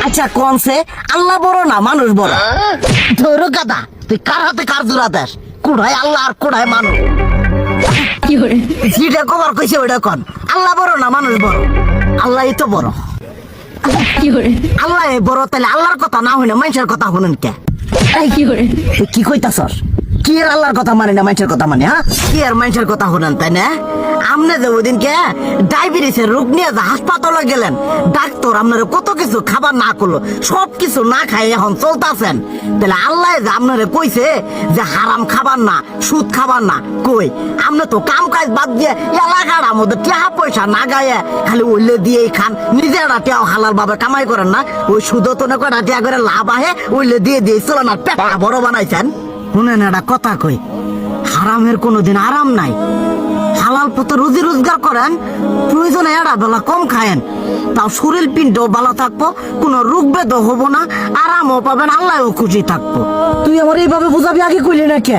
আচ্ছা কোনছে আল্লাহ বড় না মানুষ বড়? ধরো গাদা, তুই কার হাতে কার জোড়া দেশ? কুড়ায় আল্লাহ আর কুড়ায় মানুষ। যেটা কবার কইছে ওইটা কন। আল্লাহ বড় না মানুষ বড়? আল্লাহ তো বড়। আল্লাহ বড়, তাহলে আল্লাহর কথা না হইনা মানুষের কথা শুনেন কে? তুই কি কইতাছস? কি আর আল্লাহর কথা মানে না মানুষের কথা মানে? হ্যাঁ, কি আর মানুষের কথা শুনেন তাই না? আমনে যে ওই দিনকে ডায়াবেটিসের রোগ নিয়ে যে হাসপাতালে গেলেন, ডাক্তার আপনার কত কিছু খাবার না করলো, সব কিছু না খাই এখন চলতেছেন। তাহলে আল্লাহ যে আপনারে কইছে যে হারাম খাবার না, সুদ খাবার না, কই আপনি তো কাম কাজ বাদ দিয়ে এলাকার আমাদের টাকা পয়সা না গায়ে খালি ওইলে দিয়েই খান। নিজেরা টেও হালাল ভাবে কামাই করেন না, ওই সুদ তো না কটা টিয়া করে লাভ আহে ওইলে দিয়ে দিয়ে চলেন আর পেট বড় বানাইছেন। শুনেন একটা কথা কই, হারামের কোনোদিন আরাম নাই। হালাল পথে রুজি রোজগার করেন, প্রয়োজনে এড়া বেলা কম খায়েন, তাও শরীর পিণ্ডও ভালো থাকবো, কোনো রোগ বেদও হবো না, আরামও পাবেন, আল্লাহও খুশি থাকবো। তুই আমার এইভাবে বুঝাবি আগে কইলি না কে?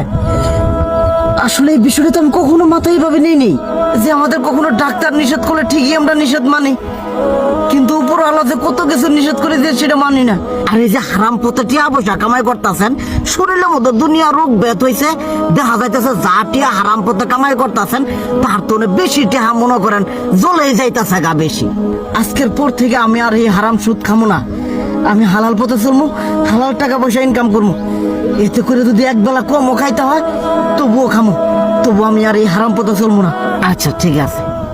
আসলে এই বিষয়টা তো আমি কখনো মাথায় এইভাবে নেই যে আমাদের কখনো ডাক্তার নিষেধ করলে ঠিকই আমরা নিষেধ মানি, কিন্তু উপর আল্লাহ যে কত কিছু নিষেধ করে দিয়ে সেটা মানি না। আর এই যে হারাম পথে টিয়া পয়সা কামাই করতেছেন, শরীরের মধ্যে দুনিয়া রোগ ব্যাত হয়েছে, দেখা যাইতেছে যা টিয়া হারাম পথে কামাই করতেছেন তার তো বেশি টিয়া মনে করেন জ্বলে যাইতেছে গা বেশি। আজকের পর থেকে আমি আর এই হারাম সুদ খামো না, আমি হালাল পথে চলবো, হালাল টাকা পয়সা ইনকাম করবো। এতে করে যদি একবেলা কমও খাইতে হয় তবুও খামো, তবু আমি আর এই হারাম পথে চলবো না। আচ্ছা ঠিক আছে।